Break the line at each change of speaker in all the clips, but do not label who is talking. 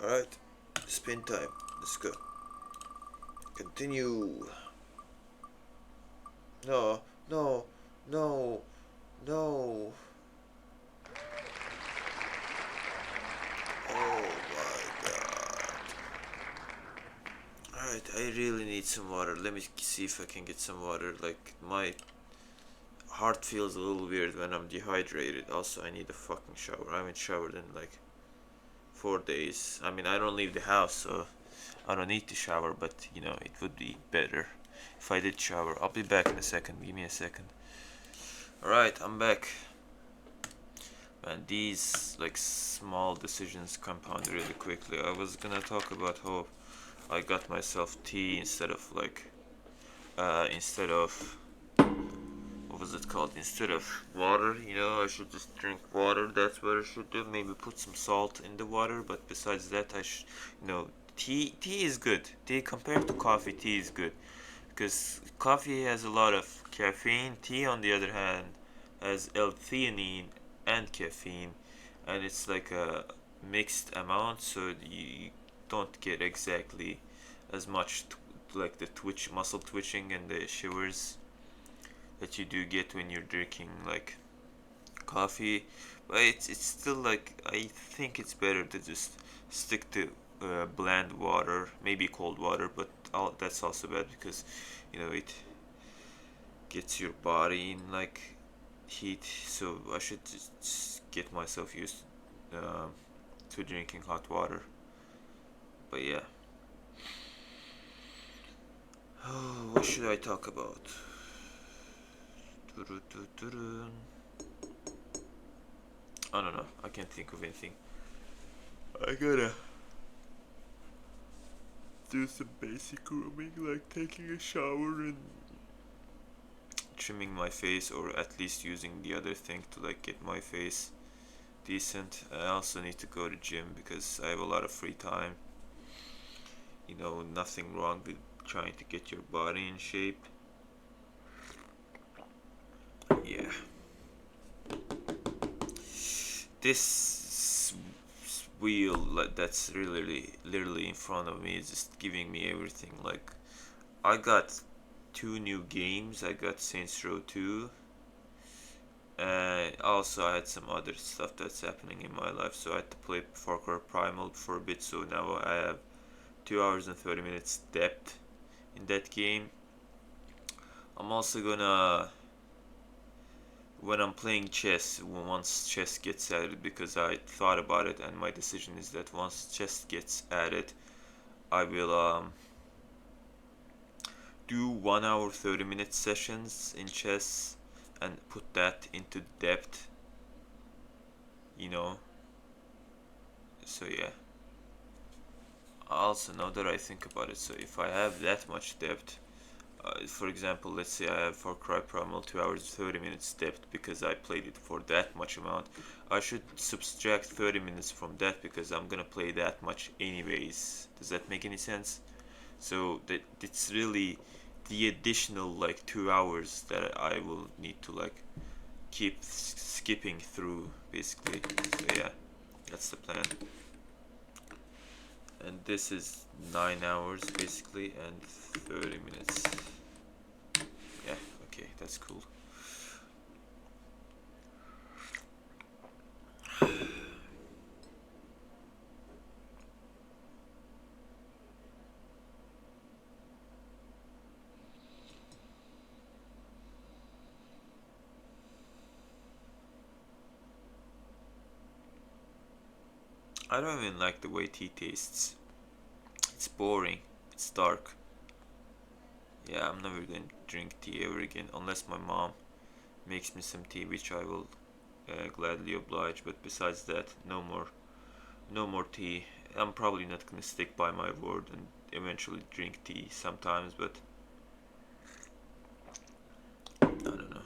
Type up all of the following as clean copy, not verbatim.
Alright, spin time. Let's go. Continue. No, no, no, no. Oh my god. Alright, I really need some water. Let me see if I can get some water. Like, my heart feels a little weird when I'm dehydrated. Also, I need a fucking shower. I haven't showered in like 4 days. I mean, I don't leave the house, so I don't need to shower, but you know, it would be better if I did shower. I'll be back in a second. Give me a second. Alright, I'm back. And these like small decisions compound really quickly. I was gonna talk about how I got myself tea instead of what was it called? Instead of water, I should just drink water. That's what I should do. Maybe put some salt in the water. But besides that, tea is good. Tea compared to coffee, tea is good because coffee has a lot of caffeine. Tea, on the other hand, has L-theanine and caffeine, and it's like a mixed amount, so you don't get exactly as much like the muscle twitching and the shivers that you do get when you're drinking like coffee. But it's still like I think it's better to just stick to bland water, maybe cold water, but that's also bad because it gets your body in like heat. So I should just get myself used to drinking hot water. But yeah. Oh, what should I talk about? I don't know. I can't think of anything. I gotta do some basic grooming, like taking a shower and trimming my face, or at least using the other thing to like get my face decent. I also need to go to gym because I have a lot of free time. Nothing wrong with trying to get your body in shape. Yeah. This wheel that's really literally in front of me is just giving me everything. Like, I got two new games. I got Saints Row 2, and also I had some other stuff that's happening in my life, so I had to play Far Cry Primal for a bit. So now I have 2 hours and 30 minutes depth in that game. I'm also gonna, when I'm playing chess, once chess gets added, because I thought about it and my decision is that once chess gets added, I will do 1 hour 30-minute sessions in chess and put that into depth, you know. So yeah. Also, now that I think about it, so if I have that much depth, for example, let's say I have Far Cry Primal 2 hours 30 minutes depth because I played it for that much amount. I should subtract 30 minutes from that because I'm gonna play that much anyways. Does that make any sense? So that it's really the additional like 2 hours that I will need to like keep skipping through basically. So yeah, that's the plan. And this is 9 hours basically and 30 minutes. Yeah, okay, that's cool. I don't even like the way tea tastes. It's boring. It's dark. Yeah, I'm never gonna drink tea ever again unless my mom makes me some tea, which I will gladly oblige. But besides that, no more, no more tea. I'm probably not gonna stick by my word and eventually drink tea sometimes, but I don't know.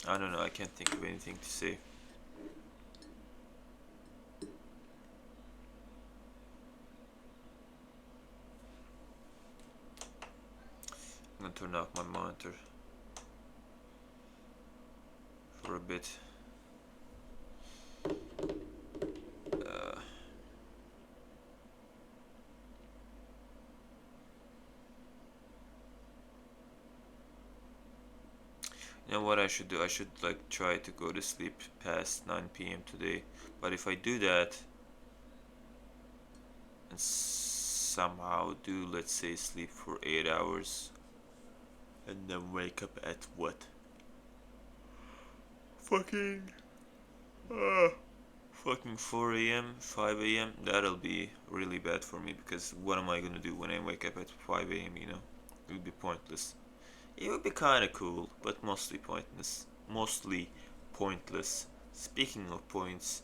I don't know. I can't think of anything to say. turn off my monitor for a bit. You know what I should do? I should like try to go to sleep past 9 p.m. today. But if I do that and somehow do, let's say, sleep for 8 hours and then wake up at what? Fucking fucking 4 a.m., 5 a.m. That'll be really bad for me because what am I gonna do when I wake up at 5 a.m., you know? It would be pointless. It would be kinda cool, but mostly pointless. Mostly pointless. Speaking of points,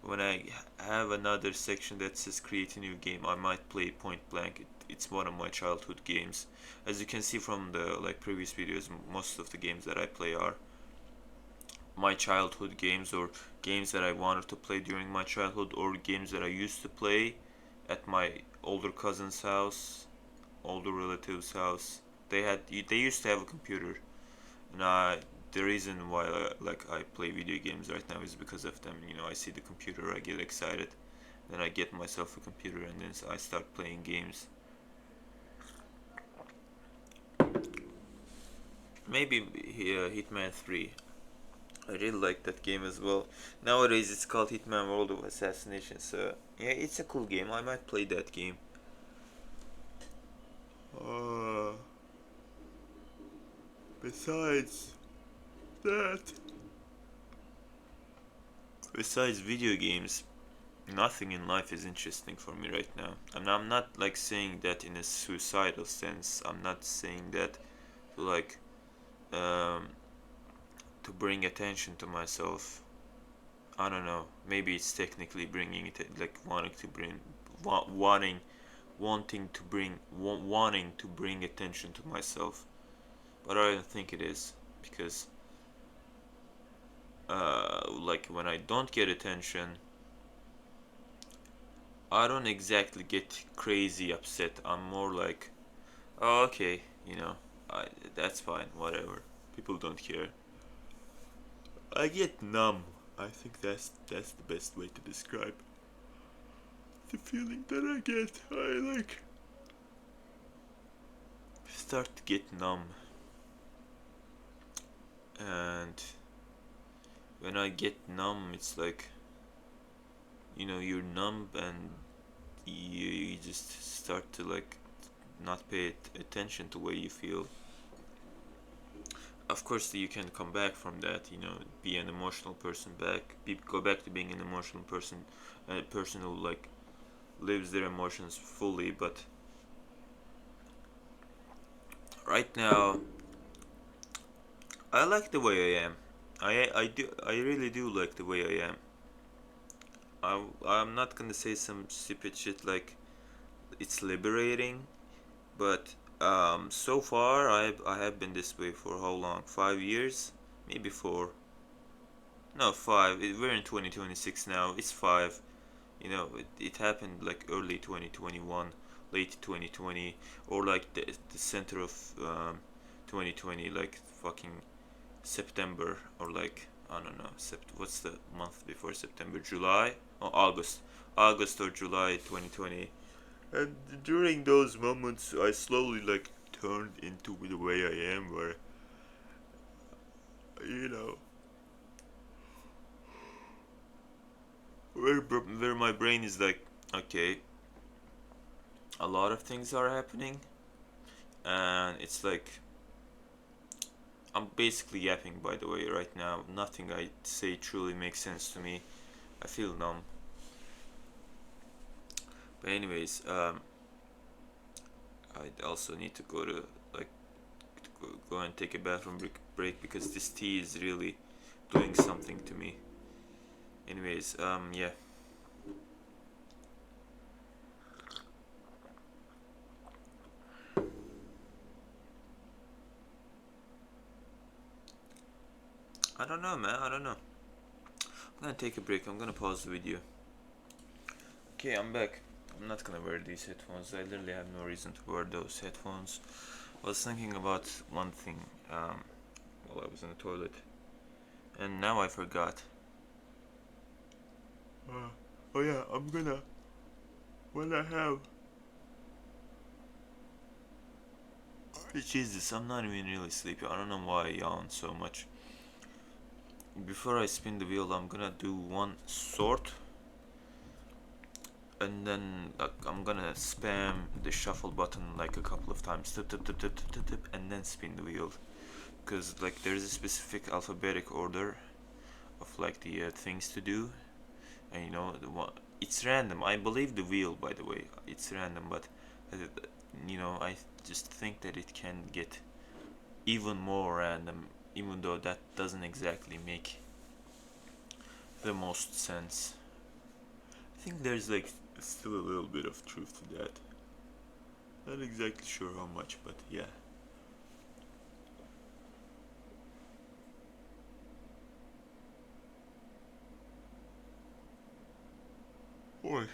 when I have another section that says create a new game, I might play Point Blank. It's one of my childhood games. As you can see from the like previous videos, most of the games that I play are my childhood games, or games that I wanted to play during my childhood, or games that I used to play at my older cousin's house, older relative's house. They used to have a computer, and the reason why like I play video games right now is because of them. You know, I see the computer, I get excited, then I get myself a computer, and then I start playing games. Maybe Hitman 3. I really like that game as well. Nowadays it's called Hitman World of Assassination, so yeah, it's a cool game. I might play that game. Uh, besides that, besides video games, nothing in life is interesting for me right now. I'm not like saying that in a suicidal sense. I'm not saying that to like um to bring attention to myself. I don't know. Maybe it's technically bringing it, like wanting to bring, wanting to bring, wanting to bring attention to myself. But I don't think it is, because like when I don't get attention, I don't exactly get crazy upset. I'm more like, oh, okay, you know, that's fine, whatever. People don't care. I get numb. I think that's the best way to describe the feeling that I get. I like start to get numb, and when I get numb, it's like, you know, you're numb, and you just start to like not pay attention to what you feel. Of course, you can come back from that, you know, be an emotional person back, go back to being an emotional person, a person who like lives their emotions fully. But right now, I like the way I am. I really do like the way I am. I'm not gonna say some stupid shit like it's liberating, but so far I have been this way for how long? 5 years, maybe four. No, five. We're in 2026 now. It's five. You know, it happened like early 2021, late 2020, or like the center of 2020, like fucking September, or like I don't know. What's the month before September? July or August? August or July 2020. And during those moments, I slowly like turned into the way I am, where you know, where my brain is like, okay, a lot of things are happening, and it's like I'm basically yapping. By the way, right now, nothing I say truly makes sense to me. I feel numb. But anyways, I also need to go to like go and take a bathroom break because this tea is really doing something to me. Anyways, yeah. I don't know, man. I don't know. I'm gonna take a break. I'm gonna pause the video. Okay, I'm back. I'm not gonna wear these headphones. I literally have no reason to wear those headphones. I was thinking about one thing um, while I was in the toilet, and now I forgot. Oh yeah, I'm gonna when I have. Jesus, I'm not even really sleepy. I don't know why I yawn so much. Before I spin the wheel, I'm gonna do one sort, and then like I'm gonna spam the shuffle button like a couple of times, tip tip tip tip tip tip, tip, and then spin the wheel. Because like there's a specific alphabetic order of like the things to do, and the one it's random. I believe the wheel, by the way, it's random, but uh, I just think that it can get even more random, even though that doesn't exactly make the most sense. I think there's like still a little bit of truth to that. Not exactly sure how much, but yeah. Or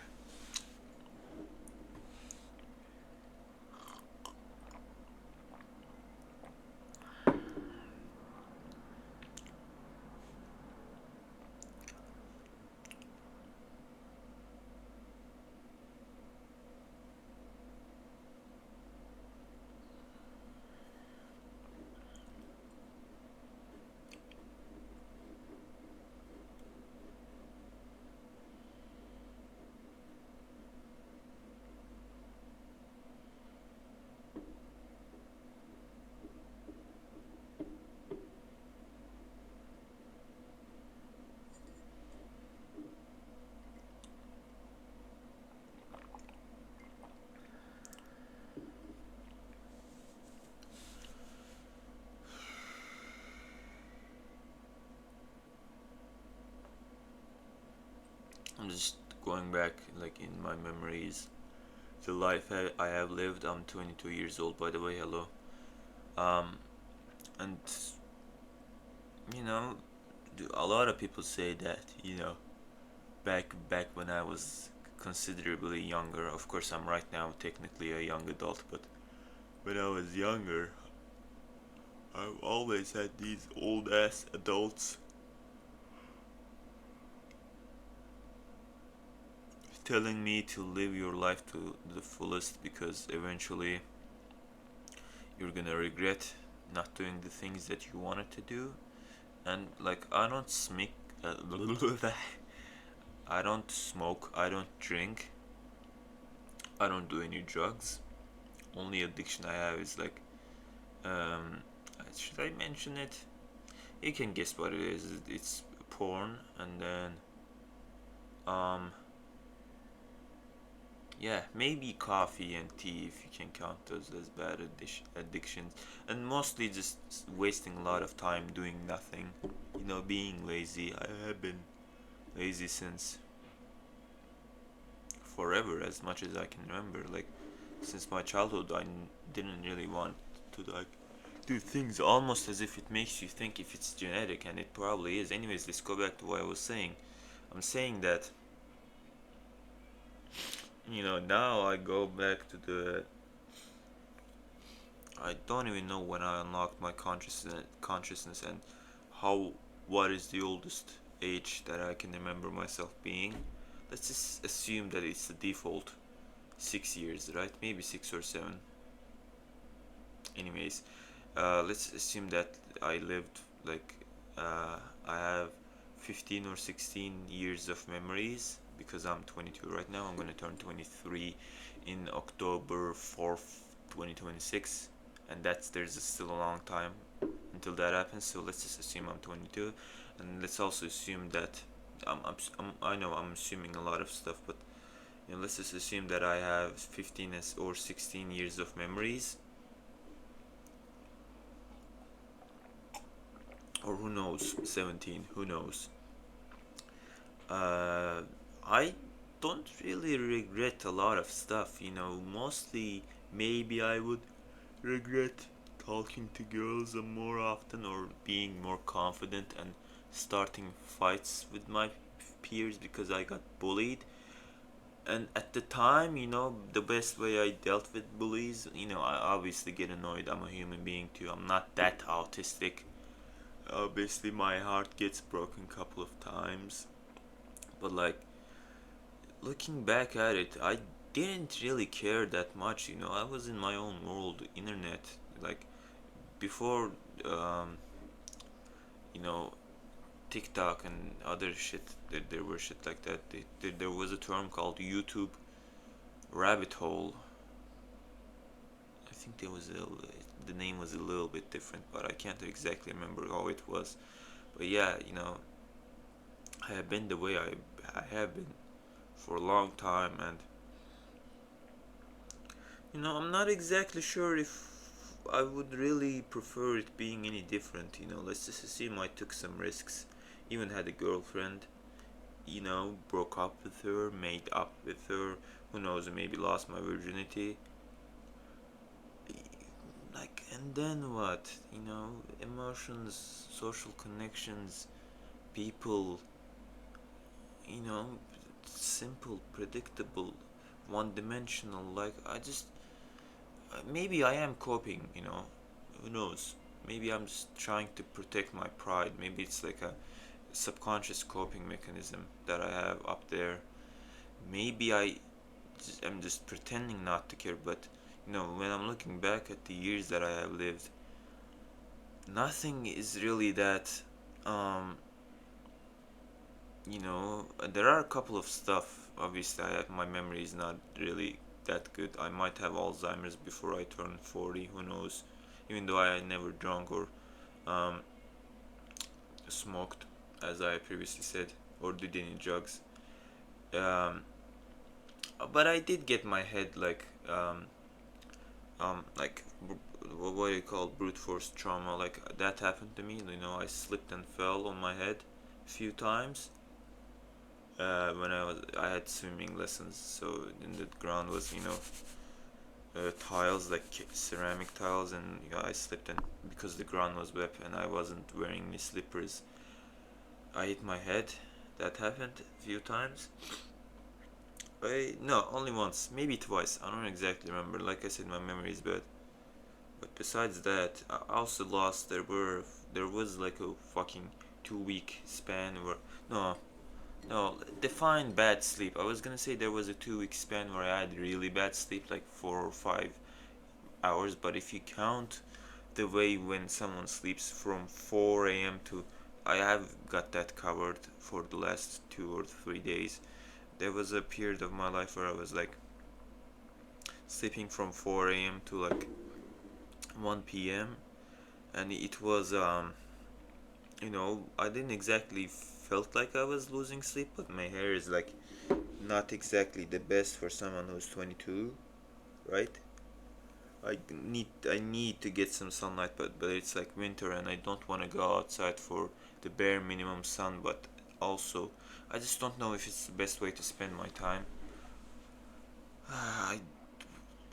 I'm just going back like in my memories. The life I have lived. I'm 22 years old, by the way. Hello. Um, and you know, a lot of people say that back when I was considerably younger. Of course, I'm right now technically a young adult, but when I was younger, I've always had these old ass adults telling me to live your life to the fullest because eventually you're gonna regret not doing the things that you wanted to do. And like I don't smoke, I don't smoke, I don't drink, I don't do any drugs. Only addiction I have is like um, should I mention it? You can guess what it is. It's porn, and then um, yeah, maybe coffee and tea if you can count those as bad addictions, and mostly just wasting a lot of time doing nothing. Being lazy. I have been lazy since forever, as much as I can remember. Like since my childhood, didn't really want to like do things almost as if it makes you think if it's genetic, and it probably is. Anyways, let's go back to what I was saying. I'm saying that now I go back to the I don't even know when I unlocked my consciousness and how what is the oldest age that I can remember myself being. Let's just assume that it's the default 6 years, right? Maybe 6 or 7. Anyways, let's assume that I lived like I have 15 or 16 years of memories because I'm 22 right now. I'm gonna turn 23 in October 4th, 2026, and there's still a long time until that happens. So let's just assume I'm 22, and let's also assume that I know I'm assuming a lot of stuff, but let's just assume that I have 15 or 16 years of memories, or who knows, 17, who knows. I don't really regret a lot of stuff, mostly maybe I would regret talking to girls more often or being more confident and starting fights with my peers because I got bullied. And at the time, the best way I dealt with bullies, I obviously get annoyed. I'm a human being too. I'm not that autistic. Obviously, my heart gets broken a couple of times. But like, looking back at it, I didn't really care that much. I was in my own world, internet. Like, before, um, you know, TikTok and other shit, there were shit like that. There was a term called YouTube rabbit hole. I think the name was a little bit different, but I can't exactly remember how it was. But yeah, I have been the way I have been for a long time, and I'm not exactly sure if I would really prefer it being any different. Let's just assume I took some risks, even had a girlfriend, broke up with her, made up with her, who knows, maybe lost my virginity. Like, and then what? Emotions, social connections, people, you know, simple, predictable, one dimensional. Like, maybe I am coping, who knows? Maybe I'm just trying to protect my pride. Maybe it's like a subconscious coping mechanism that I have up there. Maybe am just pretending not to care, but when I'm looking back at the years that I have lived, nothing is really that. Um, there are a couple of stuff. Obviously, my memory is not really that good. I might have Alzheimer's before I turn 40. Who knows? Even though I never drunk or um, smoked, as I previously said, or did any drugs. Um, but I did get my head like what do you call brute force trauma? Like that happened to me. I slipped and fell on my head a few times. When I had swimming lessons, so in the ground was tiles like ceramic tiles, and I slipped, and because the ground was wet and I wasn't wearing any slippers, I hit my head. That happened a few times. No, only once, maybe twice. I don't exactly remember. Like I said, my memory is bad. But besides that, I also lost. There was like a fucking 2 week span where no, no, define bad sleep. I was gonna say there was a 2 week span where I had really bad sleep, like 4 or 5 hours. But if you count the way when someone sleeps from 4 a.m. to, I have got that covered for the last 2 or 3 days. There was a period of my life where I was like sleeping from 4 a.m. to like 1 p.m. and it was I didn't exactly felt like I was losing sleep, but my hair is like not exactly the best for someone who's 22, right? I need to get some sunlight, but it's like winter and I don't want to go outside for the bare minimum sun, but also I just don't know if it's the best way to spend my time. I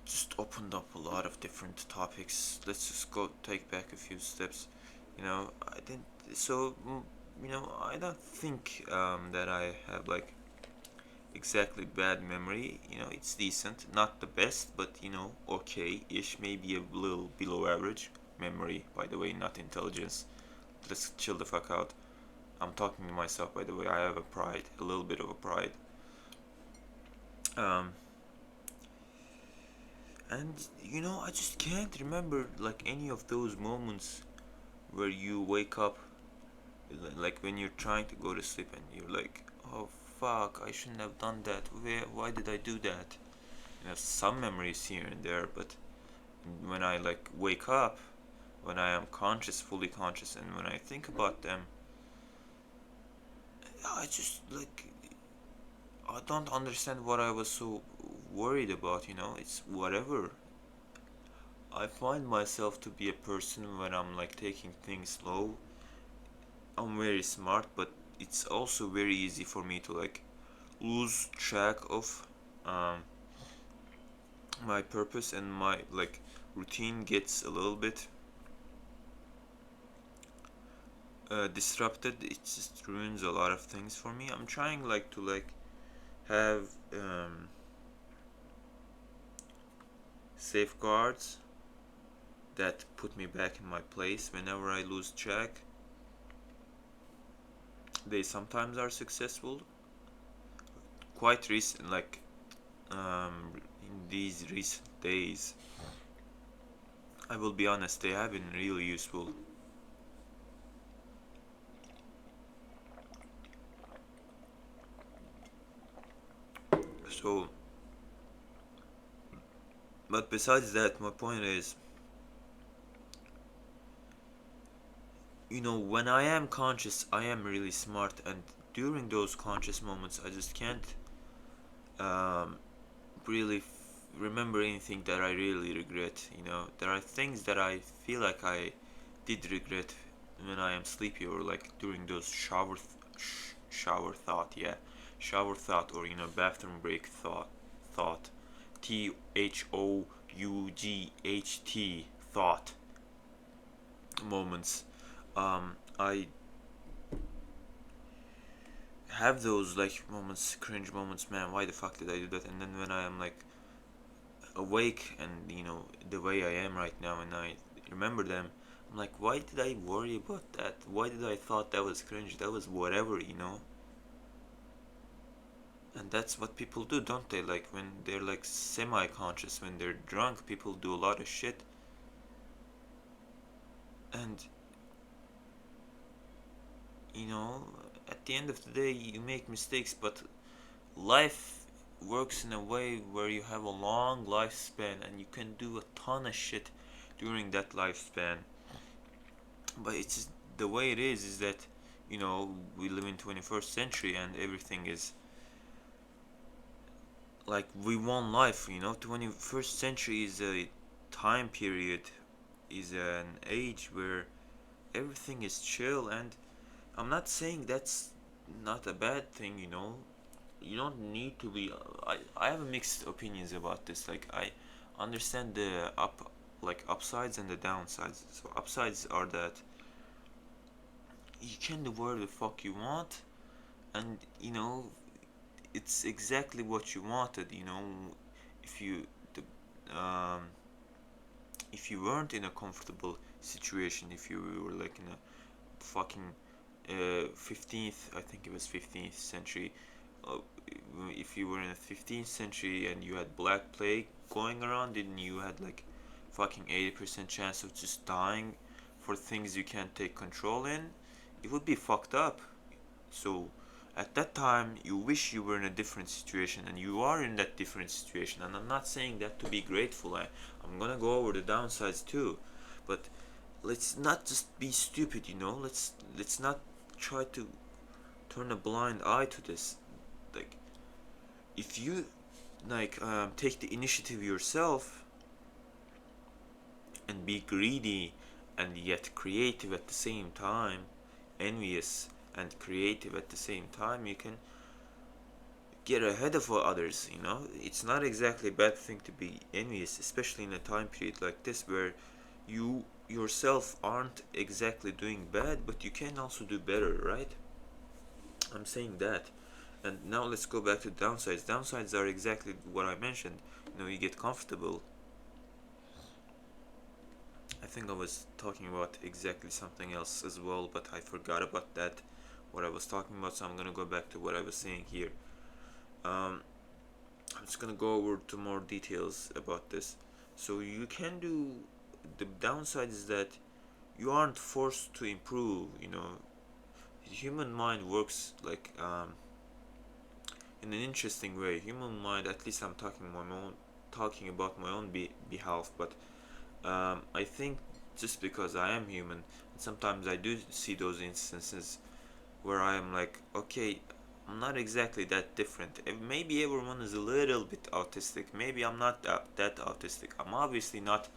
just opened up a lot of different topics. Let's just go take back a few steps. I didn't. So, I don't think that I have like exactly bad memory. It's decent, not the best, but okay-ish, maybe a little below average memory. By the way, not intelligence. Let's chill the fuck out. I'm talking to myself. By the way, I have a pride, a little bit of a pride. Um, and I just can't remember like any of those moments where you wake up, like when you're trying to go to sleep and you're like, oh fuck, I shouldn't have done that. Why did I do that? Some memories here and there, but when I like wake up, when I am conscious, fully conscious, and when I think about them, I just like I don't understand what I was so worried about. It's whatever. I find myself to be a person when I'm like taking things slow. I'm very smart, but it's also very easy for me to like lose track of um, my purpose, and my like routine gets a little bit disrupted. It just ruins a lot of things for me. I'm trying like to like have safeguards that put me back in my place whenever I lose track. They sometimes are successful. Quite recent, like in these recent days, I will be honest, they have been really useful. So, but besides that, my point is, when I am conscious, I am really smart, and during those conscious moments, I just can't um, really remember anything that I really regret. There are things that I feel like I did regret when I am sleepy, or like during those shower thought, yeah, shower thought, or bathroom break thought, thought moments. I have those like moments, cringe moments, man. Why the fuck did I do that? And then when I am like awake and the way I am right now, and I remember them, I'm like, why did I worry about that? Why did I thought that was cringe? That was whatever. And that's what people do, don't they? Like when they're like semi-conscious, when they're drunk, people do a lot of shit. And you know, at the end of the day, you make mistakes, but life works in a way where you have a long lifespan and you can do a ton of shit during that lifespan. But it's the way it is that we live in 21st century and everything is like we want life. 21st century is a time period, is an age where everything is chill, and I'm not saying that's not a bad thing. You don't need to be. I have mixed opinions about this. Like I understand the upsides and the downsides. So upsides are that you can do whatever the fuck you want, and it's exactly what you wanted. If you the if you weren't in a comfortable situation, if you were like in a fucking 15th, I think it was 15th century, uh, if you were in the 15th century and you had black plague going around and you had like fucking 80% chance of just dying for things you can't take control in, it would be fucked up. So at that time you wish you were in a different situation, and you are in that different situation, and I'm not saying that to be grateful. I'm gonna go over the downsides too, but let's not just be stupid. Let's not try to turn a blind eye to this. Like if you take the initiative yourself and be greedy and yet creative at the same time, envious and creative at the same time, you can get ahead of others. It's not exactly a bad thing to be envious, especially in a time period like this where you yourself aren't exactly doing bad, but you can also do better, right? I'm saying that. And now let's go back to downsides. Downsides are exactly what I mentioned. You get comfortable. I think I was talking about exactly something else as well, but I forgot about that, what I was talking about, so I'm gonna go back to what I was saying here. Um, I'm just gonna go over to more details about this. So you can do, the downside is that you aren't forced to improve. The human mind works like in an interesting way. Human mind, at least I'm talking about my own behalf, but I think just because I am human, sometimes I do see those instances where I am like, okay, I'm not exactly that different. Maybe everyone is a little bit autistic. Maybe I'm not that autistic. I'm obviously not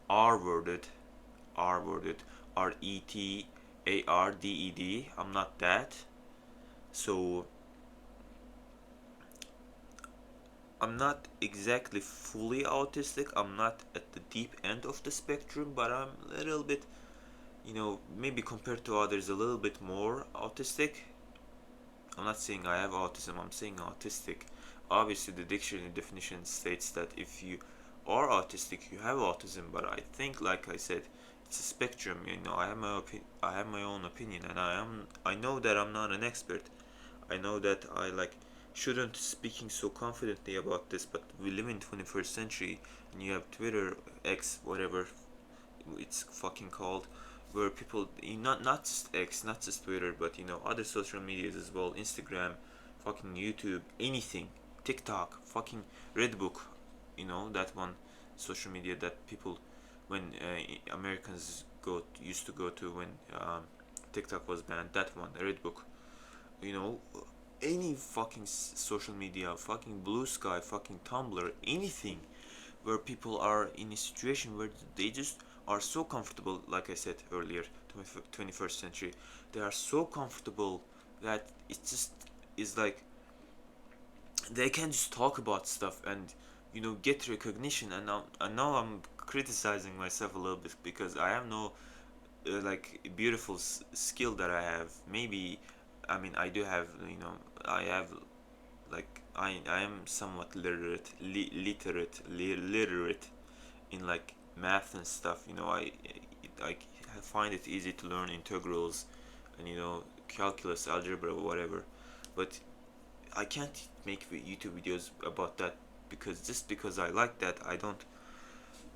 R-worded, R-worded, RETARDED. I'm not that. So I'm not exactly fully autistic. I'm not at the deep end of the spectrum, but I'm a little bit, maybe compared to others, a little bit more autistic. I'm not saying I have autism, I'm saying autistic. Obviously, the dictionary definition states that if you are autistic, you have autism, but I think, like I said, it's a spectrum. I have my own opinion, and I know that I'm not an expert. I know that I like shouldn't speaking so confidently about this, but we live in 21st century, and you have Twitter, X, whatever it's fucking called, where people, not just X, not just Twitter, but other social medias as well, Instagram, fucking YouTube, anything, TikTok, fucking Redbook, that one social media that people, when Americans used to go to when TikTok was banned, that one, Redbook, you know any fucking social media, fucking Blue Sky, fucking Tumblr, anything where people are in a situation where they just are so comfortable, like I said earlier, 21st century, they are so comfortable that it just is like they can just talk about stuff and get recognition. And now I'm criticizing myself a little bit because I have no like beautiful skill that I have. Maybe, I mean, I do have, I have, like, I am somewhat literate in like math and stuff. I find it easy to learn integrals and calculus, algebra, whatever. But I can't make YouTube videos about that because just because I like that,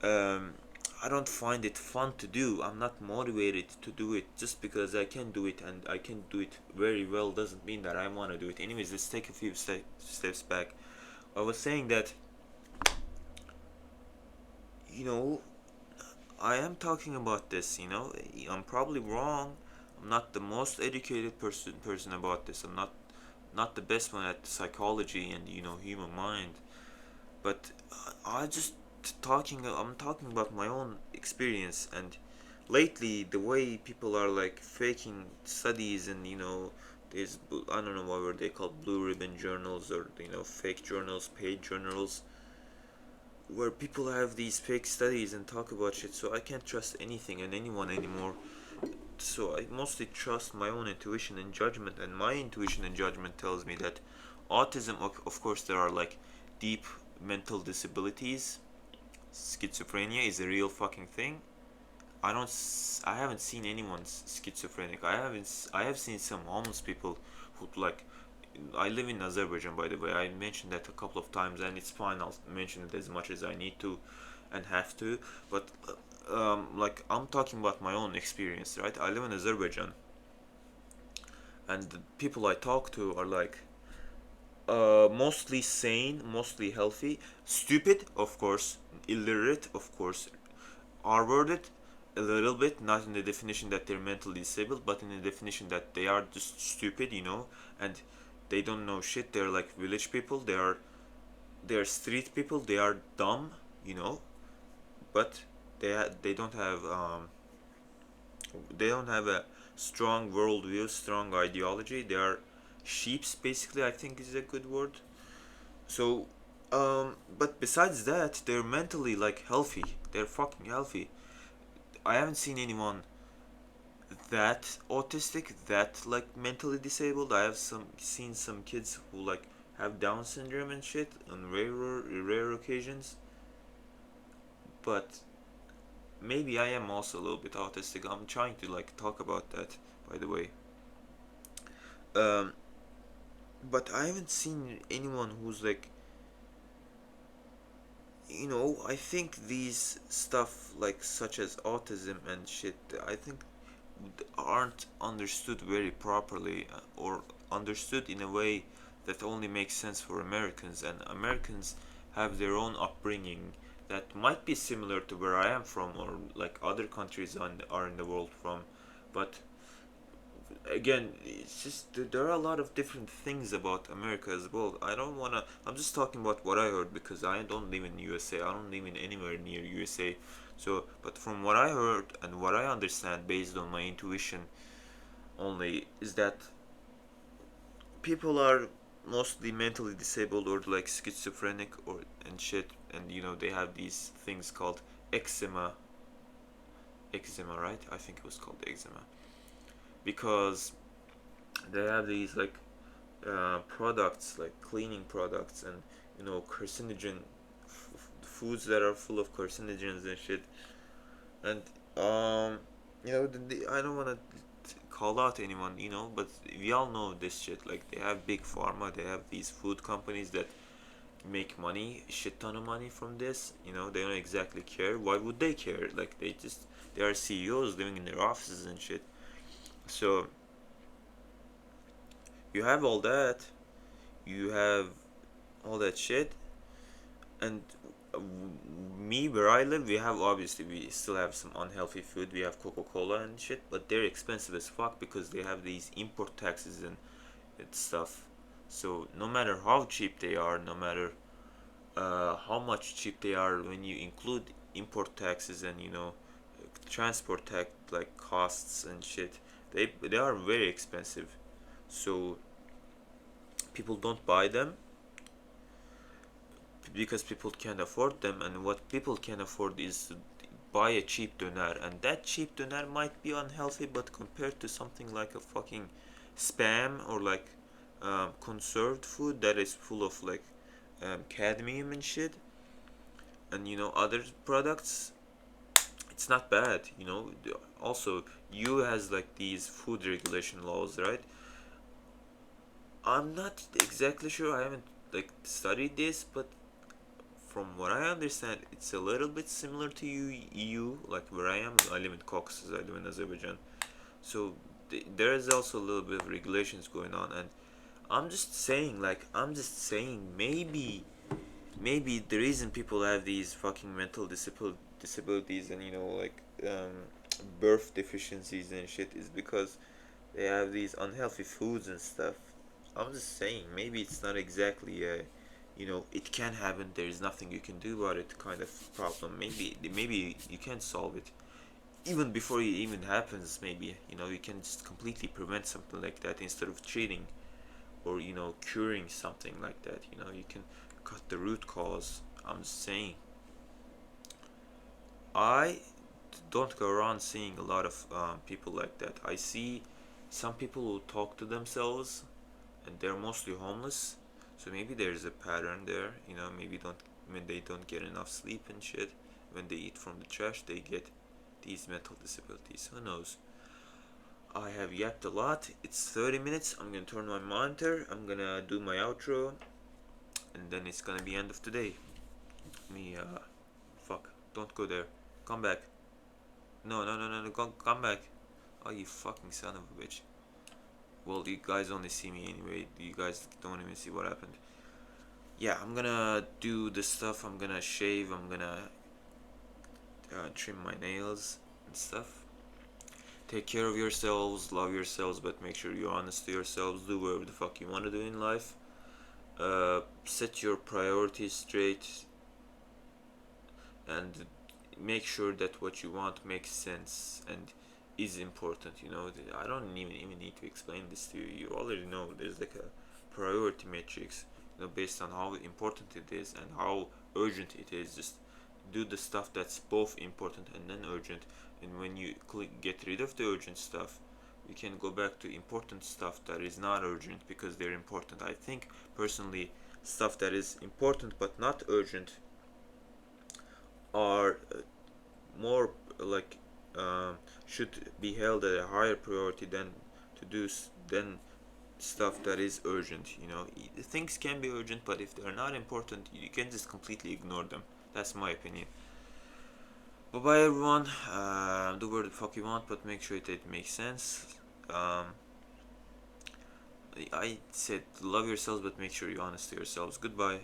um, I don't find it fun to do. I'm not motivated to do it. Just because I can do it and I can do it very well doesn't mean that I want to do it. Anyways, let's take a few steps back. I was saying that, you know, I am talking about this. I'm probably wrong. I'm not the most educated person about this. I'm not the best one at psychology and human mind. But I just talking. I'm talking about my own experience. And lately, the way people are like faking studies, and there's, I don't know what were they called, blue ribbon journals, or fake journals, paid journals, where people have these fake studies and talk about shit. So I can't trust anything and anyone anymore. So I mostly trust my own intuition and judgment, and my intuition and judgment tells me that autism, of course, there are like deep mental disabilities. Schizophrenia is a real fucking thing. I haven't seen anyone schizophrenic. I have seen some homeless people who like. I live in Azerbaijan, by the way. I mentioned that a couple of times, and it's fine. I'll mention it as much as I need to, and have to. But like, I'm talking about my own experience, right? I live in Azerbaijan, and the people I talk to are like mostly sane, mostly healthy, stupid, of course, illiterate, of course, R-worded a little bit, not in the definition that they're mentally disabled, but in the definition that they are just stupid, and they don't know shit. They're like village people. They are street people. They are dumb, but they don't have a strong worldview, strong ideology. They are sheeps, basically. I think is a good word. So, but besides that, they're mentally like healthy. They're fucking healthy. I haven't seen anyone that autistic, that like mentally disabled. I have seen some kids who like have Down syndrome and shit on rare occasions. But maybe I am also a little bit autistic. I'm trying to like talk about that, by the way. Um, but I haven't seen anyone who's like, I think these stuff like such as autism and shit, I think aren't understood very properly, or understood in a way that only makes sense for Americans, and Americans have their own upbringing that might be similar to where I am from, or like other countries are in the world from. But again, it's just there are a lot of different things about America as well. I don't wanna. I'm just talking about what I heard because I don't live in USA. I don't live in anywhere near USA. So, but from what I heard and what I understand based on my intuition only, is that people are mostly mentally disabled or like schizophrenic or and shit, and they have these things called eczema. Eczema, right? I think it was called eczema because they have these like products like cleaning products and carcinogen foods that are full of carcinogens and shit. And I don't want to call out anyone, but we all know this shit. Like they have big pharma, they have these food companies that make money, shit ton of money from this. They don't exactly care. Why would they care? Like they are CEOs living in their offices and shit. So you have all that, you have all that shit, and me where I live, we have obviously we still have some unhealthy food. We have Coca-Cola and shit, but they're expensive as fuck because they have these import taxes and stuff. So no matter how cheap they are, no matter how much cheap they are, when you include import taxes and transport tax like costs and shit, they are very expensive. So people don't buy them because people can't afford them, and what people can afford is to buy a cheap doner, and that cheap doner might be unhealthy, but compared to something like a fucking spam or like conserved food that is full of like cadmium and shit and other products, it's not bad. Also, you has like these food regulation laws, right? I'm not exactly sure, I haven't like studied this, but from what I understand, it's a little bit similar to EU, like where I am. I live in Caucasus, I live in Azerbaijan. So there is also a little bit of regulations going on, and I'm just saying, maybe the reason people have these fucking mental disabilities and like birth deficiencies and shit is because they have these unhealthy foods and stuff. I'm just saying, maybe it's not exactly a, it can happen. There's nothing you can do about it kind of problem. Maybe you can solve it even before it even happens. Maybe you can just completely prevent something like that instead of treating or curing something like that. You can cut the root cause. I'm just saying. I don't go around seeing a lot of people like that. I see some people who talk to themselves and they're mostly homeless. So maybe there's a pattern there. Maybe don't when they don't get enough sleep and shit. When they eat from the trash, they get these mental disabilities. Who knows? I have yapped a lot. It's 30 minutes. I'm gonna turn my monitor. I'm gonna do my outro, and then it's gonna be end of today. Me, fuck. Don't go there. Come back. No, no, no, no, no. Come back. Oh, you fucking son of a bitch. Well, you guys only see me anyway. You guys don't even see what happened. Yeah, I'm gonna do this stuff. I'm gonna shave. I'm gonna trim my nails and stuff. Take care of yourselves. Love yourselves, but make sure you're honest to yourselves. Do whatever the fuck you want to do in life. Set your priorities straight and make sure that what you want makes sense and is important. I don't even need to explain this to you. You already know there's like a priority matrix, based on how important it is and how urgent it is. Just do the stuff that's both important and then urgent, and when you get rid of the urgent stuff, you can go back to important stuff that is not urgent because they're important. I think personally, stuff that is important but not urgent are more like should be held at a higher priority than to do than stuff that is urgent. Things can be urgent, but if they're not important, you can just completely ignore them. That's my opinion. Bye bye everyone. Do whatever the fuck you want, but make sure it makes sense. um, I said love yourselves, but make sure you're honest to yourselves. Goodbye.